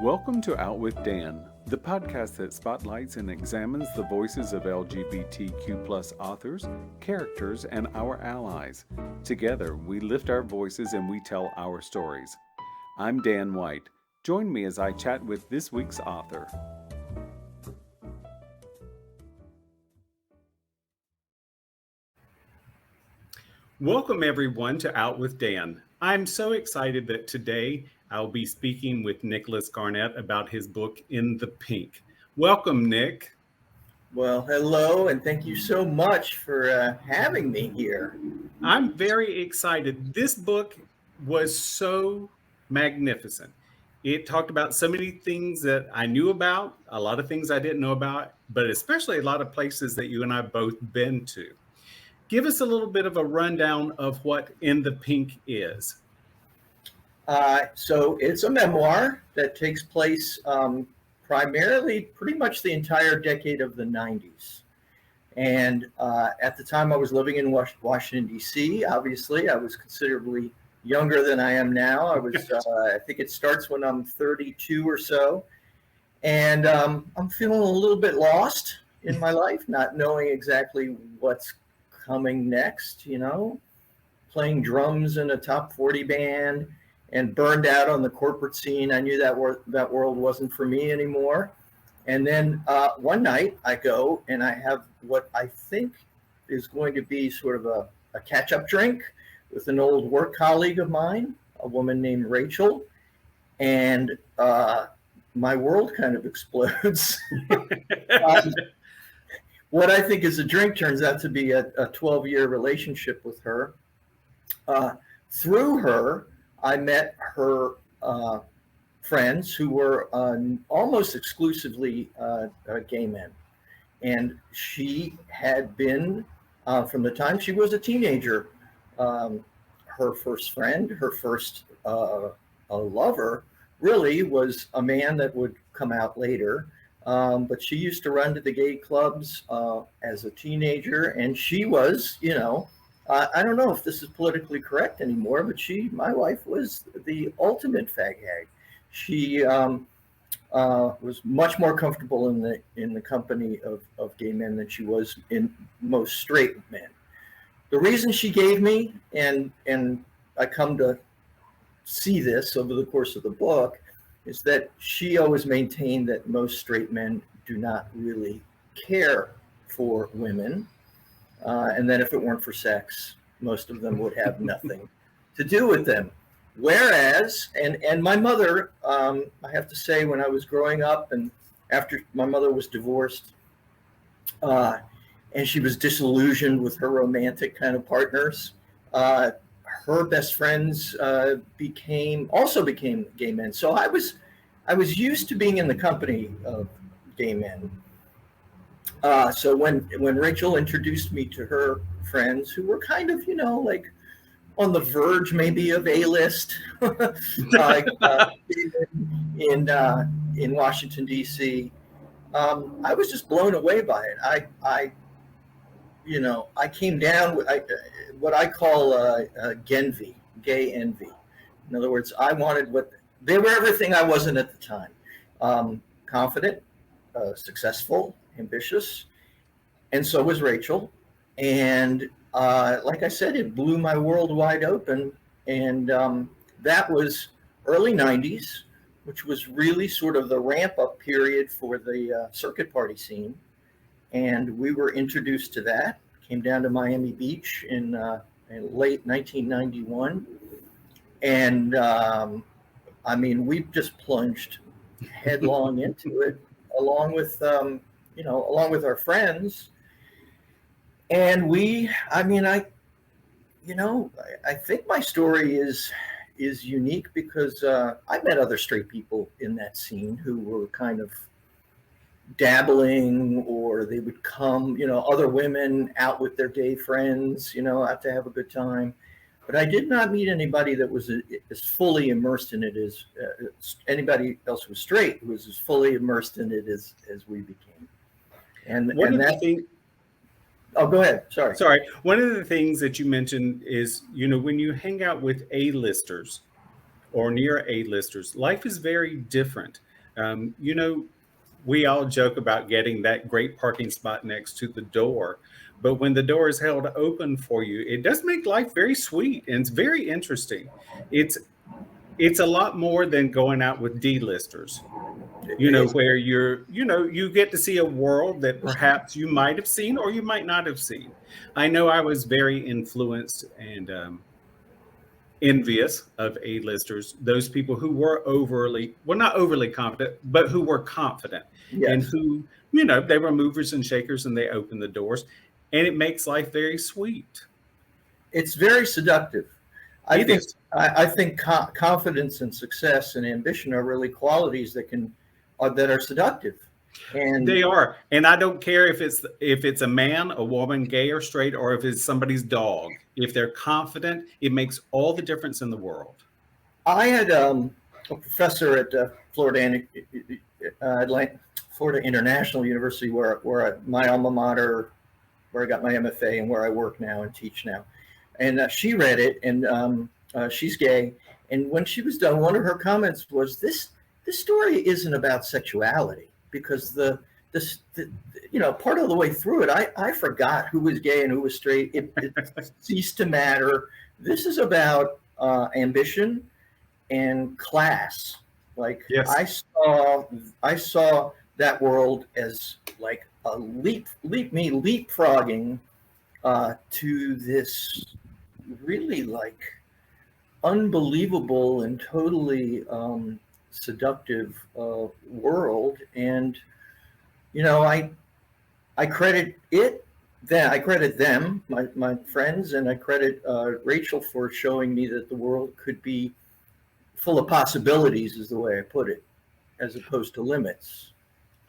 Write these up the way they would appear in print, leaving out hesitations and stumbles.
Welcome to Out with Dan, the podcast that spotlights and examines the voices of LGBTQ+ authors, characters, and our allies. Together, we lift our voices and we tell our stories. I'm Dan White. Join me as I chat with this week's author. Welcome everyone to Out with Dan. I'm so excited that today I'll be speaking with Nicholas Garnett about his book, In the Pink. Welcome, Nick. Well, hello, and thank you so much for having me here. I'm very excited. This book was so magnificent. It talked about so many things that I knew about, a lot of things I didn't know about, but especially a lot of places that you and I both been to. Give us a little bit of a rundown of what In the Pink is. So it's a memoir that takes place primarily pretty much the entire decade of the 90s. And at the time I was living in Washington, D.C., obviously, I was considerably younger than I am now. I was, I think it starts when I'm 32 or so. And I'm feeling a little bit lost in my life, not knowing exactly what's coming next, playing drums in a top 40 band and burned out on the corporate scene. I knew that world wasn't for me anymore. And then one night I go and I have what I think is going to be sort of a catch-up drink with an old work colleague of mine, a woman named Rachel. And my world kind of explodes. What I think is a drink turns out to be a 12-year relationship with her. Through her, I met her friends who were almost exclusively gay men. And she had been, from the time she was a teenager, her first friend, her first lover, really was a man that would come out later. But she used to run to the gay clubs as a teenager, and she was, I don't know if this is politically correct anymore, but my wife was the ultimate fag hag. She was much more comfortable in the company of gay men than she was in most straight men. The reason she gave me, and I come to see this over the course of the book, is that she always maintained that most straight men do not really care for women. And that if it weren't for sex, most of them would have nothing to do with them. Whereas, and my mother, I have to say, when I was growing up and after my mother was divorced, and she was disillusioned with her romantic kind of partners, her best friends became gay men. So I was used to being in the company of gay men. So when Rachel introduced me to her friends, who were kind of, like on the verge maybe of A-list, in Washington, D.C., I was just blown away by it. I came down with what I call genvy, gay envy. In other words, I wanted they were everything I wasn't at the time. Confident, successful, ambitious, and so was Rachel. And like I said, it blew my world wide open. And that was early 90s, which was really sort of the ramp up period for the circuit party scene. And we were introduced to that, came down to Miami Beach in late 1991. And we just plunged headlong into it, along with our friends. And I think my story is unique because I met other straight people in that scene who were kind of dabbling, or they would come, other women out with their gay friends, out to have a good time. But I did not meet anybody that was as fully immersed in it as anybody else who was straight, who was as fully immersed in it as we became. Oh, go ahead. Sorry. One of the things that you mentioned is, when you hang out with A-listers or near A-listers, life is very different. You know, we all joke about getting that great parking spot next to the door, but when the door is held open for you, it does make life very sweet and it's very interesting. It's it's a lot more than going out with D-listers, you know, It's, where you get to see a world that perhaps you might have seen or you might not have seen. I know I was very influenced and envious of A-listers, those people who were overly, well, not overly confident, but who were confident and yes, who, they were movers and shakers and they opened the doors. And it makes life very sweet. it's very seductive. I It think is. I think confidence and success and ambition are really qualities that are seductive. And They are. And I don't care if it's a man, a woman, gay or straight, or if it's somebody's dog. If they're confident, it makes all the difference in the world. I had a professor at Florida International University, my alma mater, where I got my MFA and where I work now and teach now. And she read it, and she's gay. And when she was done, one of her comments was, "This story isn't about sexuality, because the part of the way through it, I forgot who was gay and who was straight. It ceased to matter. This is about ambition and class. Like Yes. I saw that world as like a leapfrogging to this really like unbelievable and totally seductive world. And I credit it. Then I credit them, my friends, and I credit Rachel for showing me that the world could be full of possibilities, is the way I put it, as opposed to limits.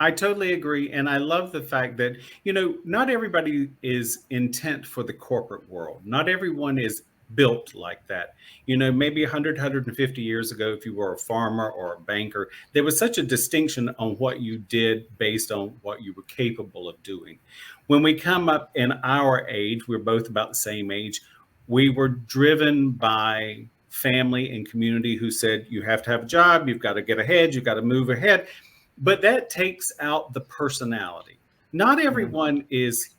I totally agree. And I love the fact that, not everybody is intent for the corporate world. Not everyone is built like that. Maybe 100, 150 years ago, if you were a farmer or a banker, there was such a distinction on what you did based on what you were capable of doing. When we come up in our age, we're both about the same age, we were driven by family and community who said, you have to have a job, you've got to get ahead, you've got to move ahead. But that takes out the personality. Not Mhm. everyone is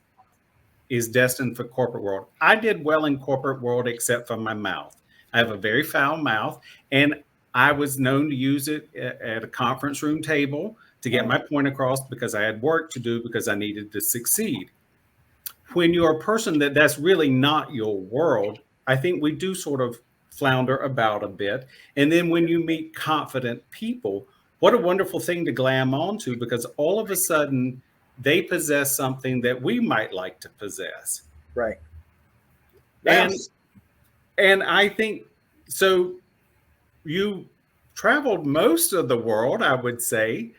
destined for corporate world. I did well in corporate world except for my mouth. I have a very foul mouth, and I was known to use it at a conference room table to get my point across because I had work to do because I needed to succeed. When you're a person that's really not your world, I think we do sort of flounder about a bit. And then when you meet confident people, what a wonderful thing to glam onto, because all of a sudden they possess something that we might like to possess. Right. And Yes. and I think so. You traveled most of the world, I would say,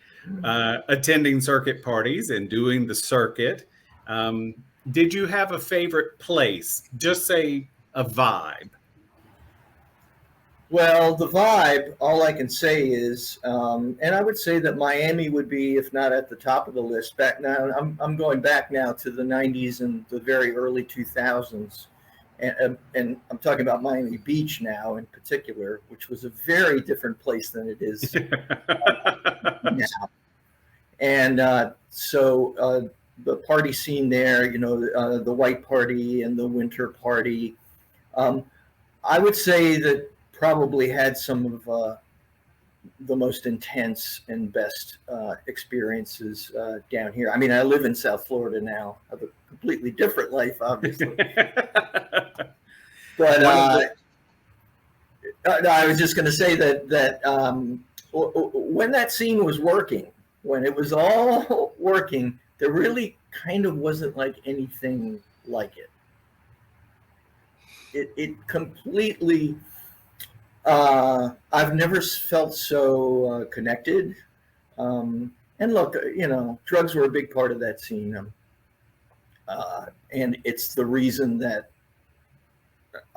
attending circuit parties and doing the circuit. Um, did you have a favorite place? Just say a vibe. Well, the vibe, all I can say is, and I would say that Miami would be, if not at the top of the list. Back now, I'm going back now to the '90s and the very early 2000s, and I'm talking about Miami Beach now in particular, which was a very different place than it is now. And the party scene there, the white party and the winter party, um, I would say that probably had some of the most intense and best experiences down here. I mean, I live in South Florida now. I have a completely different life, obviously. But One of the no, I was just going to say that when that scene was working, when it was all working, there really kind of wasn't like anything like it. It completely. I've never felt so connected. And look, drugs were a big part of that scene, and it's the reason that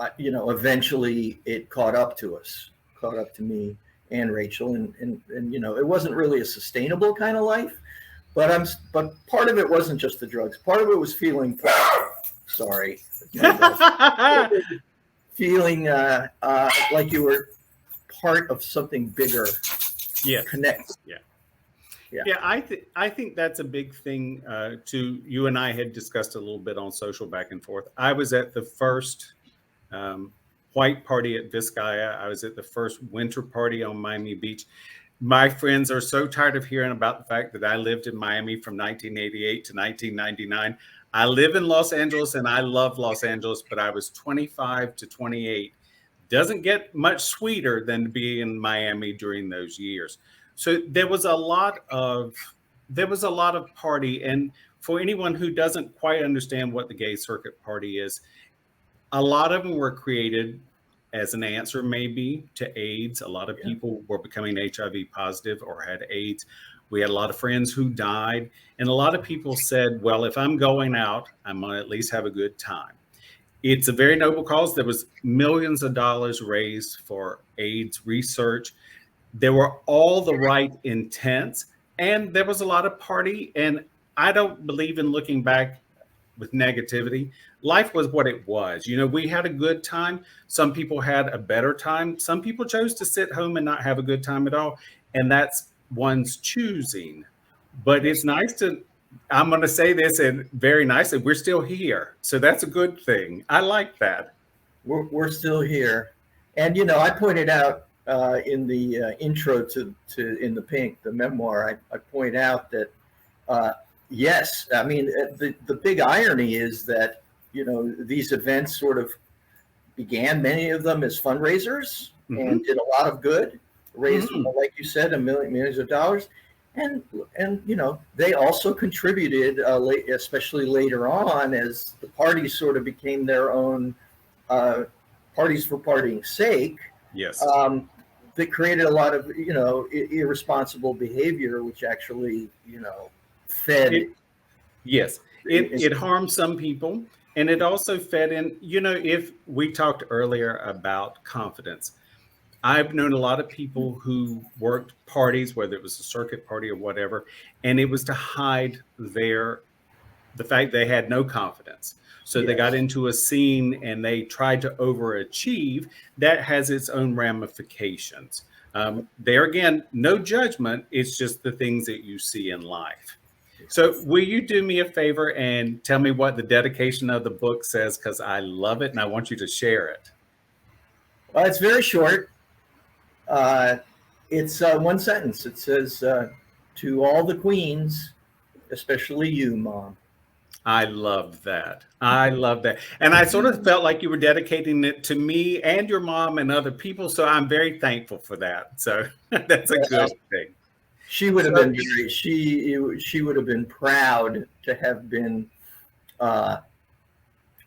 eventually it caught up to us, caught up to me and Rachel, and it wasn't really a sustainable kind of life, but part of it wasn't just the drugs. Part of it was feeling sorry, feeling like you were part of something bigger, yes, connect, yeah. Yeah. Yeah, I think that's a big thing. To you and I had discussed a little bit on social back and forth. I was at the first um, white party at Vizcaya. I was at the first winter party on Miami Beach. My friends are so tired of hearing about the fact that I lived in Miami from 1988 to 1999. I live in Los Angeles and I love Los Angeles, but I was 25 to 28. Doesn't get much sweeter than to be in Miami during those years. So there was a lot of party. And for anyone who doesn't quite understand what the gay circuit party is, a lot of them were created as an answer maybe to AIDS. A lot of Yeah. people were becoming HIV positive or had AIDS. We had a lot of friends who died. And a lot of people said, well, if I'm going out, I'm going to at least have a good time. It's a very noble cause. There was millions of dollars raised for AIDS research. There were all the right intents, and there was a lot of party. And I don't believe in looking back with negativity. Life was what it was. We had a good time. Some people had a better time. Some people chose to sit home and not have a good time at all. And that's one's choosing. But it's nice to, I'm going to say this and very nicely, we're still here. So that's a good thing. I like that. We're still here. And, I pointed out in the intro to In the Pink, the memoir, I point out that, yes, I mean, the big irony is that, these events sort of began, many of them as fundraisers, and did a lot of good, raised, like you said, millions of dollars. And they also contributed, especially later on, as the parties sort of became their own parties for partying's sake. Yes. That created a lot of irresponsible behavior, which actually fed. Yes, it harmed some people, and it also fed in. If we talked earlier about confidence, I've known a lot of people who worked parties, whether it was a circuit party or whatever, and it was to hide the fact they had no confidence. So they got Yes. into a scene and they tried to overachieve. That has its own ramifications. There again, no judgment. It's just the things that you see in life. So will you do me a favor and tell me what the dedication of the book says? Because I love it and I want you to share it. Well, it's very short. It's one sentence. It says, "To all the queens, especially you, Mom." I love that. I love that. And I sort of felt like you were dedicating it to me and your mom and other people. So I'm very thankful for that. So that's a good thing. She would have been she would have been proud to have been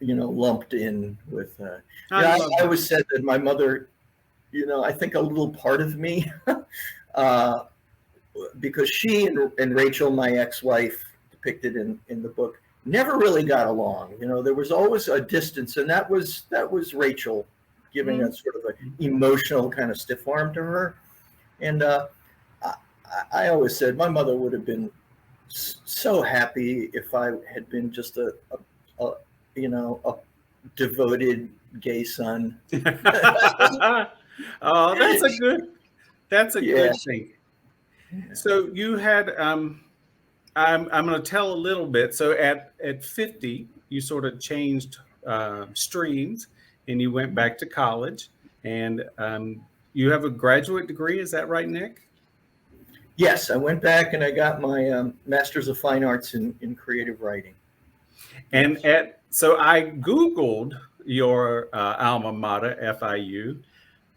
lumped in with. I always said that my mother, I think a little part of me, because she and Rachel, my ex-wife, depicted in the book, never really got along. There was always a distance, and that was Rachel giving a sort of an emotional kind of stiff arm to her. And I always said my mother would have been so happy if I had been just a devoted gay son. Oh, that's a good thing. So you had I'm going to tell a little bit. So at 50, you sort of changed streams and you went back to college, and you have a graduate degree. Is that right, Nick? Yes, I went back and I got my Master's of Fine Arts in creative writing. And so I Googled your alma mater, FIU.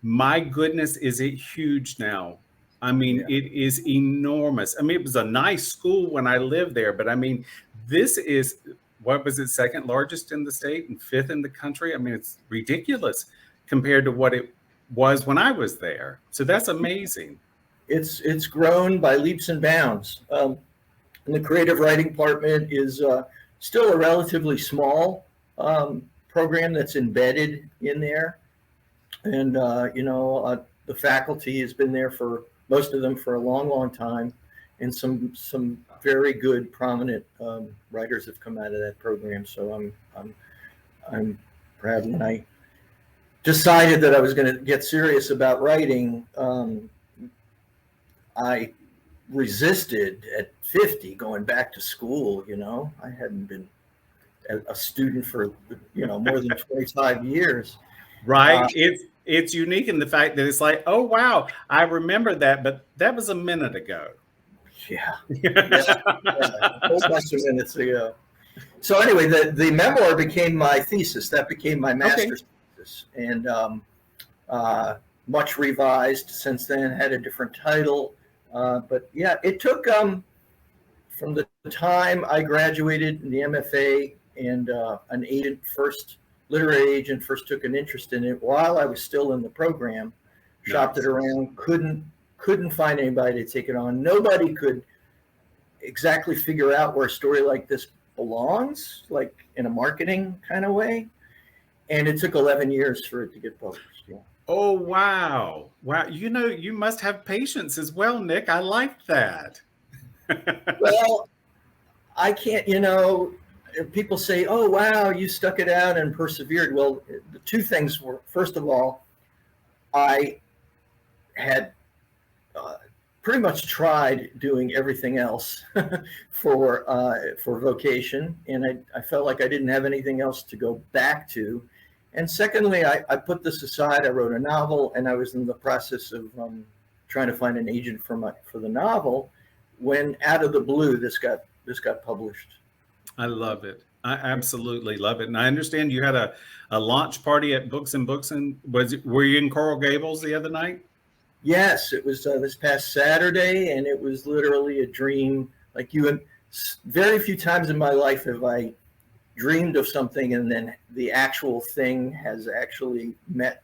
My goodness, is it huge now? I mean, it is enormous. I mean, it was a nice school when I lived there, but I mean, this is, what was it, second largest in the state and fifth in the country? I mean, it's ridiculous compared to what it was when I was there. So that's amazing. It's grown by leaps and bounds. And the creative writing department is still a relatively small program that's embedded in there. And, the faculty has been there for most of them for a long, long time. And some very good, prominent writers have come out of that program. So I'm proud. When I decided that I was going to get serious about writing, I resisted at 50 going back to school. I hadn't been a student for more than 25 years. Right. It's unique in the fact that it's like, oh wow, I remember that, but that was a minute ago. Yeah, yeah, a whole bunch of minutes ago. So anyway, the memoir became my thesis. That became my Okay. master's thesis, and much revised since then. Had a different title, but yeah, it took from the time I graduated in the MFA and an agent first, literary agent first took an interest in it while I was still in the program, shopped it around, couldn't find anybody to take it on. Nobody could exactly figure out where a story like this belongs, like in a marketing kind of way. And it took 11 years for it to get published. Yeah. Oh wow. Wow. You must have patience as well, Nick. I like that. Well, I can't, people say, oh, wow, you stuck it out and persevered. Well, the two things were, first of all, I had pretty much tried doing everything else for vocation, and I felt like I didn't have anything else to go back to. And secondly, I put this aside. I wrote a novel, and I was in the process of trying to find an agent for the novel, when out of the blue this got published. I love it. I absolutely love it. And I understand you had a launch party at Books and Books, and were you in Coral Gables the other night? Yes, it was this past Saturday, and it was literally a dream. Like very few times in my life have I dreamed of something and then the actual thing has actually lived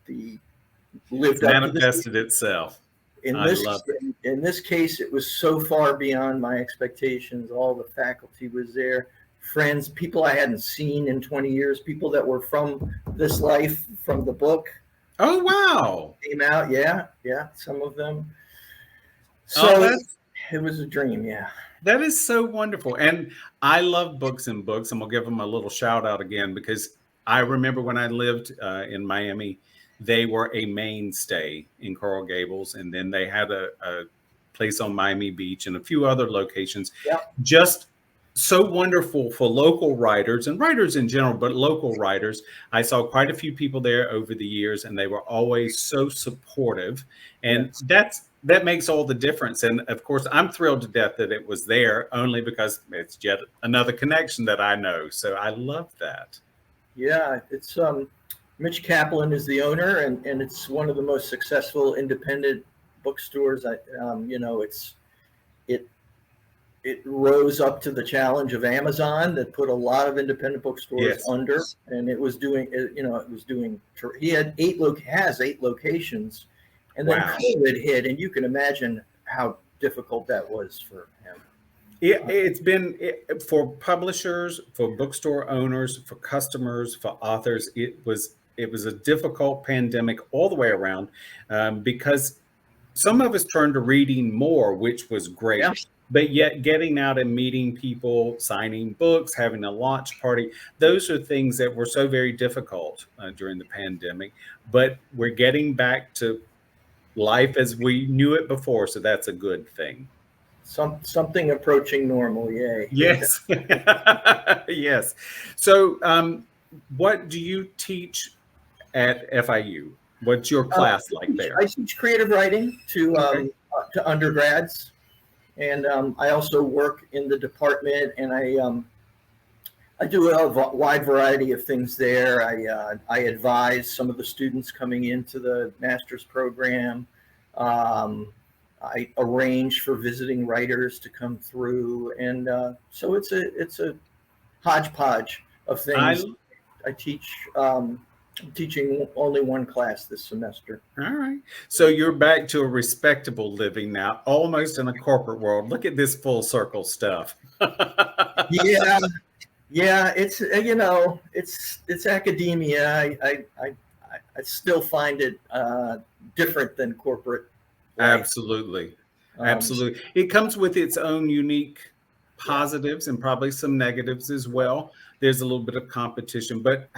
up to Manifested itself. In this case, it was so far beyond my expectations. All the faculty was there, friends, people I hadn't seen in 20 years, people that were from this life, from the book. Oh, wow. Came out. Yeah. Some of them. So it was a dream. Yeah. That is so wonderful. And I love Books and Books, and we'll give them a little shout out again, because I remember when I lived in Miami, they were a mainstay in Coral Gables. And then they had a place on Miami Beach and a few other locations. Yeah. Just so wonderful for local writers and writers in general, but local writers. I saw quite a few people there over the years, and they were always so supportive. And that makes all the difference. And of course, I'm thrilled to death that it was there, only because it's yet another connection that I know. So I love that. Yeah, it's Mitch Kaplan is the owner, and it's one of the most successful independent bookstores. It rose up to the challenge of Amazon that put a lot of independent bookstores under, and it was doing. He had has 8 locations, and then COVID hit, and you can imagine how difficult that was for him. It's been for publishers, for bookstore owners, for customers, for authors. It was a difficult pandemic all the way around, because some of us turned to reading more, which was great. Yeah. But yet getting out and meeting people, signing books, having a launch party, those are things that were so very difficult during the pandemic. But we're getting back to life as we knew it before. So that's a good thing. Something approaching normal. Yay. Yes. Yes. So what do you teach at FIU? What's your class like there? I teach creative writing to undergrads. And I also work in the department, and I do a wide variety of things there. I advise some of the students coming into the master's program. I arrange for visiting writers to come through, and so it's a hodgepodge of things. I teach. I'm teaching only one class this semester. All right. So you're back to a respectable living now, almost in a corporate world. Look at this full circle stuff. Yeah. It's it's academia. I still find it different than corporate life. Absolutely. Absolutely. It comes with its own unique positives and probably some negatives as well. There's a little bit of competition, but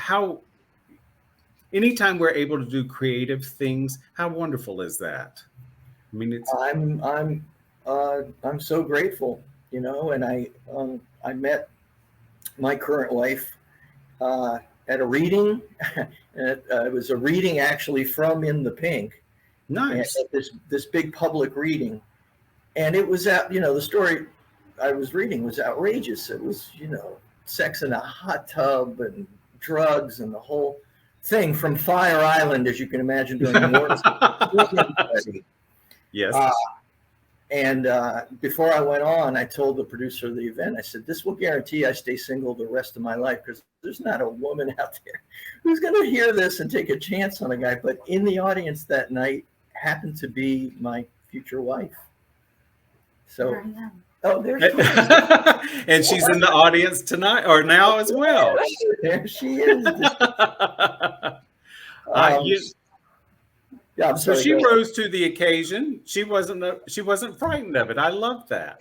anytime we're able to do creative things, how wonderful is that? I mean, I'm so grateful, and I met my current wife at a reading. It was a reading actually from In the Pink, and Nice. at this big public reading, and it was out. The story I was reading was outrageous. It was sex in a hot tub and drugs and the whole thing from Fire Island, as you can imagine, doing more. Yes. And before I went on, I told the producer of the event, I said, this will guarantee I stay single the rest of my life, because there's not a woman out there who's going to hear this and take a chance on a guy. But in the audience that night happened to be my future wife. So, there she is. And she's in the audience tonight or now as well. There she is. Yeah, so she rose to the occasion. She wasn't frightened of it. I love that.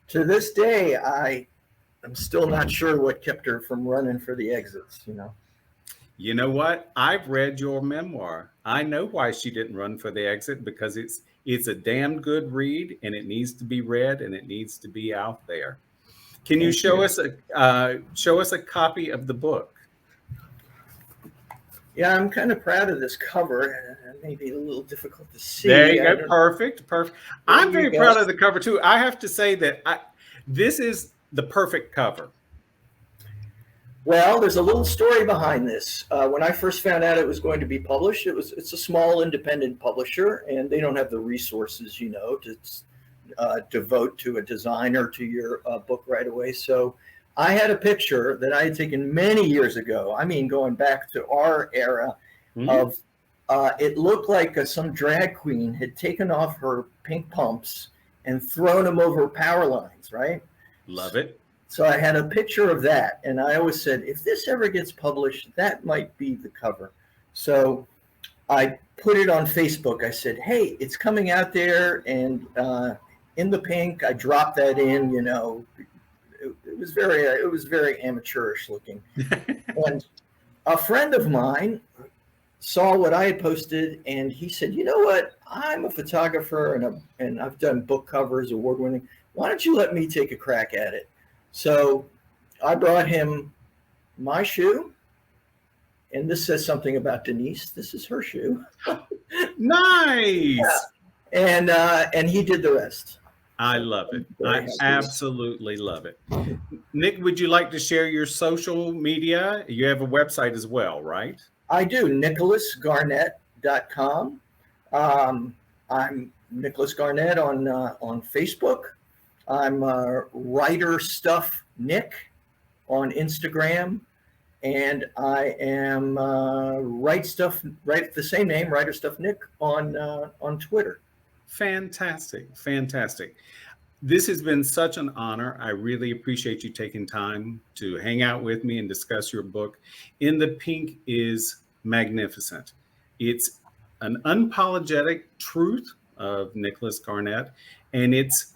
To this day, I'm still not sure what kept her from running for the exits. You know what? I've read your memoir. I know why she didn't run for the exit, because it's a damn good read, and it needs to be read, and it needs to be out there. Can you show us a copy of the book? Yeah, I'm kind of proud of this cover. Maybe a little difficult to see. There you go. Perfect. I'm very proud of the cover too. I have to say that this is the perfect cover. Well, there's a little story behind this. When I first found out it was going to be published, it's a small independent publisher, and they don't have the resources, to devote to a designer to your book right away. So I had a picture that I had taken many years ago. I mean, going back to our era of, it looked like some drag queen had taken off her pink pumps and thrown them over power lines, right? Love it. So I had a picture of that, and I always said, if this ever gets published, that might be the cover. So I put it on Facebook. I said, hey, it's coming out there, and In the Pink, I dropped that in, it was very amateurish looking. And a friend of mine saw what I had posted, and he said, you know what, I'm a photographer, and I've done book covers, award-winning. Why don't you let me take a crack at it? So I brought him my shoe, and this says something about Denise. This is her shoe. Nice. Yeah. And he did the rest. I love it. I absolutely love it. Nick, would you like to share your social media? You have a website as well, right? I do, nicholasgarnett.com. I'm Nicholas Garnett on Facebook. I'm Writer Stuff Nick on Instagram, and I am the same name, Writer Stuff Nick on Twitter. Fantastic. This has been such an honor. I really appreciate you taking time to hang out with me and discuss your book. In the Pink is magnificent. It's an unapologetic truth of Nicholas Garnett, and it's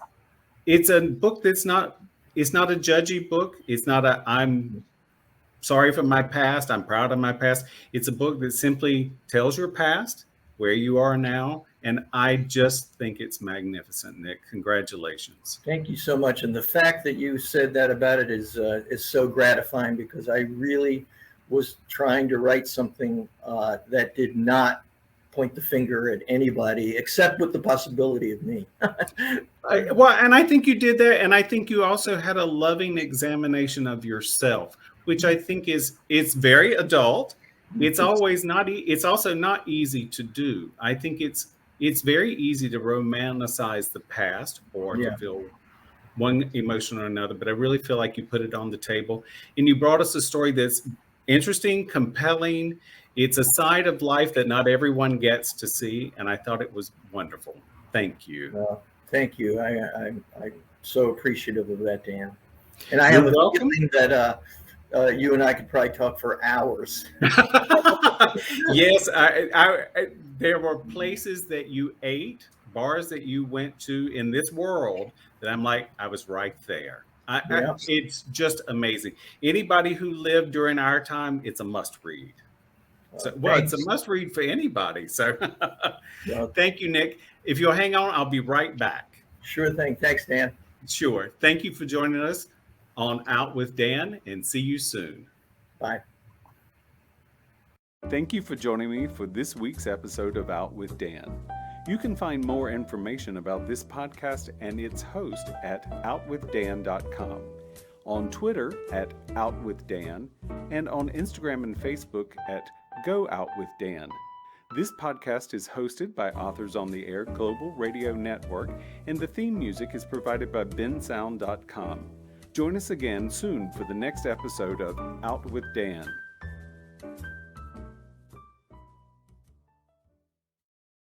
a book it's not a judgy book. It's not I'm sorry for my past, I'm proud of my past. It's a book that simply tells your past, where you are now, and I just think it's magnificent, Nick. Congratulations. Thank you so much. And the fact that you said that about it is so gratifying, because I really was trying to write something that did not point the finger at anybody, except with the possibility of me. And I think you did that. And I think you also had a loving examination of yourself, which I think it's very adult. It's also not easy to do. I think it's very easy to romanticize the past or to feel one emotion or another, but I really feel like you put it on the table, and you brought us a story that's interesting, compelling. It's a side of life that not everyone gets to see, and I thought it was wonderful. Thank you. Well, thank you. I'm so appreciative of that, Dan. And I have a feeling that you and I could probably talk for hours. Yes, there were places that you ate, bars that you went to in this world that I'm like, I was right there. It's just amazing. Anybody who lived during our time, it's a must read. So, it's a must read for anybody. So thank you, Nick. If you'll hang on, I'll be right back. Sure thing. Thanks, Dan. Sure. Thank you for joining us on Out with Dan, and see you soon. Bye. Thank you for joining me for this week's episode of Out with Dan. You can find more information about this podcast and its host at outwithdan.com, on Twitter at outwithdan, and on Instagram and Facebook at GoOutWithDan. This podcast is hosted by Authors on the Air Global Radio Network, and the theme music is provided by bensound.com. Join us again soon for the next episode of Out with Dan.